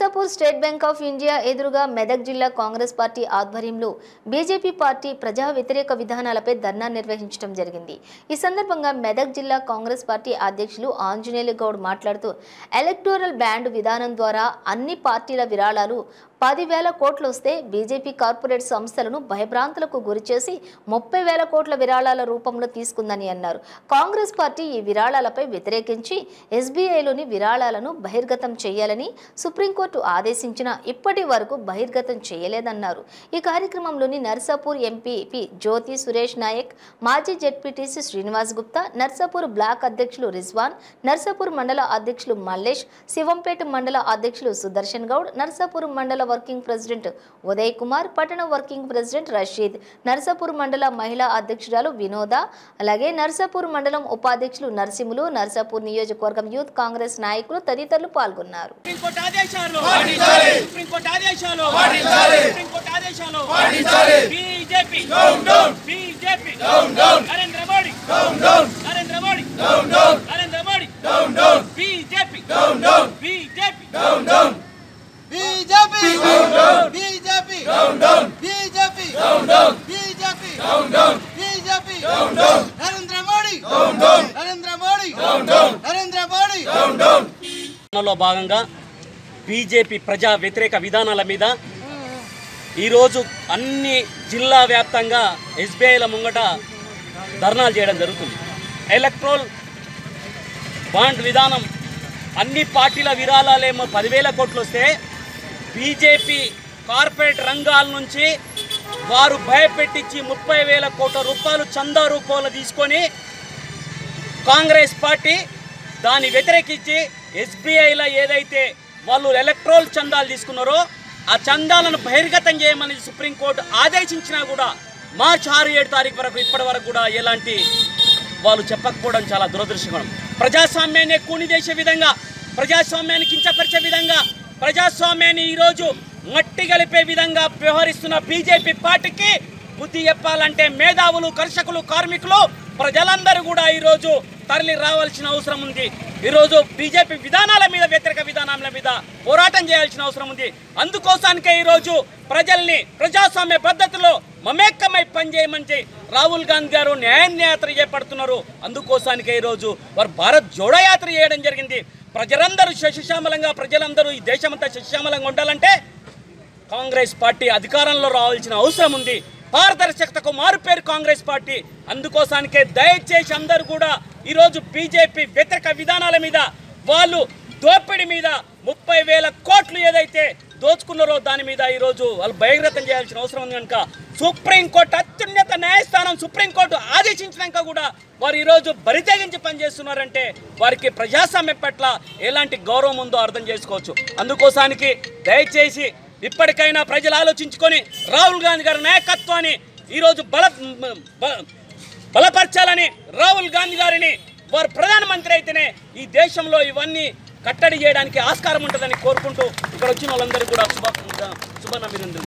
Narsapur state bank of India ఎదురుగా మెదక్ జిల్లా Congress party ఆధ్వర్యంలో బీజేపీ పార్టీ ప్రజా వ్యతిరేక విధానాలపై ధర్నా నిర్వహించడం జరిగింది। ఈ సందర్భంగా మెదక్ జిల్లా కాంగ్రెస్ పార్టీ అధ్యక్షులు ఆంజనేయులు గౌడ్ మాట్లాడుతూ ఎలక్టోరల్ బ్యాండ్ విధానం ద్వారా అన్ని పార్టీల విరాళాలు 10,000 కోట్లు వస్తే బీజేపీ కార్పొరేట్ సంస్థలను భయభ్రాంతులకు గురిచేసి 30,000 కోట్ల విరాళాల రూపంలో తీసుకుందని అన్నారు। కాంగ్రెస్ పార్టీ ఈ విరాళాలపై వ్యతిరేకించి ఎస్బీఐలోని విరాళాలను బహిర్గతం చేయాలని సుప్రీంకోర్టు ఆదేశించినా ఇప్పటి వరకు బహిర్గతం చేయలేదన్నారు। ఈ కార్యక్రమంలోని నర్సాపూర్ ఎంపీపీ జ్యోతి సురేష్ నాయక్, మాజీ జెడ్పీటీసీ శ్రీనివాస్ గుప్తా, నర్సాపూర్ బ్లాక్ అధ్యక్షులు రిజ్వాన్, నర్సాపూర్ మండల అధ్యక్షులు మల్లేష్, శివంపేట మండల అధ్యక్షులు సుదర్శన్ గౌడ్, నర్సాపూర్ మండల వర్కింగ్ ప్రెసిడెంట్ ఉదయ్ కుమార్, పట్టణ వర్కింగ్ ప్రెసిడెంట్ రషీద్, నర్సాపూర్ మండల మహిళా అధ్యక్షురాలు వినోద, అలాగే నర్సాపూర్ మండలం ఉపాధ్యక్షులు నర్సింహులు, నర్సాపూర్ నియోజకవర్గం యూత్ కాంగ్రెస్ నాయకులు తదితరులు పాల్గొన్నారు। BJP down down BJP down down BJP down down BJP down down BJP down down Narendra Modi down down Narendra Modi down down Narendra Modi down down లో భాగంగా బీజేపీ ప్రజా వ్యతిరేక విధానాల మీద ఈ రోజు అన్ని జిల్లా వ్యాప్తంగా ఎస్బీఐల ముంగట ధర్నాలు చేయడం జరుగుతుంది। ఎలక్ట్రల్ బాండ్ విధానం అన్ని పార్టీల విరాళాలేమో 10,000 కోట్లు వస్తే బీజేపీ కార్పొరేట్ రంగాల నుంచి వారు భయపెట్టించి 30,000 కోట్ల రూపాయలు చందా రూపంలో తీసుకొని కాంగ్రెస్ పార్టీ దాన్ని వ్యతిరేకించి ఎస్బీఐలో ఏదైతే వాళ్ళు ఎలక్ట్రల్ చందాలు తీసుకున్నారో ఆ చందాలను బహిర్గతం చేయమని సుప్రీంకోర్టు ఆదేశించినా కూడా మార్చి 6-7 తారీఖు వరకు ఇప్పటి వరకు కూడా ఎలాంటి వాళ్ళు చెప్పకపోవడం చాలా దురదృష్టకరం। ప్రజాస్వామ్యాన్ని కూని చేసే విధంగా, ప్రజాస్వామ్యాన్ని కించపరిచే విధంగా, ప్రజాస్వామ్యాన్ని ఈరోజు మట్టి గలిపే విధంగా వ్యవహరిస్తున్న బీజేపీ పార్టీకి బుద్ధి చెప్పాలంటే మేధావులు, కర్షకులు, కార్మికులు ప్రజలందరూ కూడా ఈరోజు తరలి రావాల్సిన అవసరం ఉంది। ఈరోజు బీజేపీ విధానాల మీద, వ్యతిరేక విధానాల మీద పోరాటం చేయాల్సిన అవసరం ఉంది। అందుకోసానికే ఈరోజు ప్రజల్ని ప్రజాస్వామ్య పద్ధతిలో మమేకమై పనిచేయమని రాహుల్ గాంధీ గారు న్యాయయాత్ర చేపడుతున్నారు। అందుకోసానికే ఈరోజు వారు భారత్ జోడో యాత్ర చేయడం జరిగింది। ప్రజలందరూ శశిశ్యామలంగా, ప్రజలందరూ ఈ దేశమంతా శశిశ్యామలంగా ఉండాలంటే కాంగ్రెస్ పార్టీ అధికారంలో రావాల్సిన అవసరం ఉంది। పారదర్శకతకు మారుపేరు కాంగ్రెస్ పార్టీ। అందుకోసానికే దయచేసి అందరూ కూడా ఈరోజు బీజేపీ వ్యతిరేక విధానాల మీద, వాళ్ళు దోపిడీ మీద 30,000 కోట్లు ఏదైతే దోచుకున్నారో దాని మీద ఈరోజు వాళ్ళు బహిర్గతం చేయాల్సిన అవసరం ఉంది కనుక సుప్రీంకోర్టు అత్యున్నత న్యాయస్థానం సుప్రీంకోర్టు ఆదేశించినాక కూడా వారు ఈరోజు బరితెగించి పనిచేస్తున్నారంటే వారికి ప్రజాస్వామ్యం పట్ల ఎలాంటి గౌరవం ఉందో అర్థం చేసుకోవచ్చు। అందుకోసానికి దయచేసి ఇప్పటికైనా ప్రజలు ఆలోచించుకొని రాహుల్ గాంధీ గారి నాయకత్వాన్ని ఈరోజు బలపరచాలని, రాహుల్ గాంధీ గారిని వారు ప్రధానమంత్రి అయితేనే ఈ దేశంలో ఇవన్నీ కట్టడి చేయడానికి ఆస్కారం ఉంటుందని కోరుకుంటూ ఇక్కడ వచ్చిన వాళ్ళందరూ కూడా శుభాభినందనలు।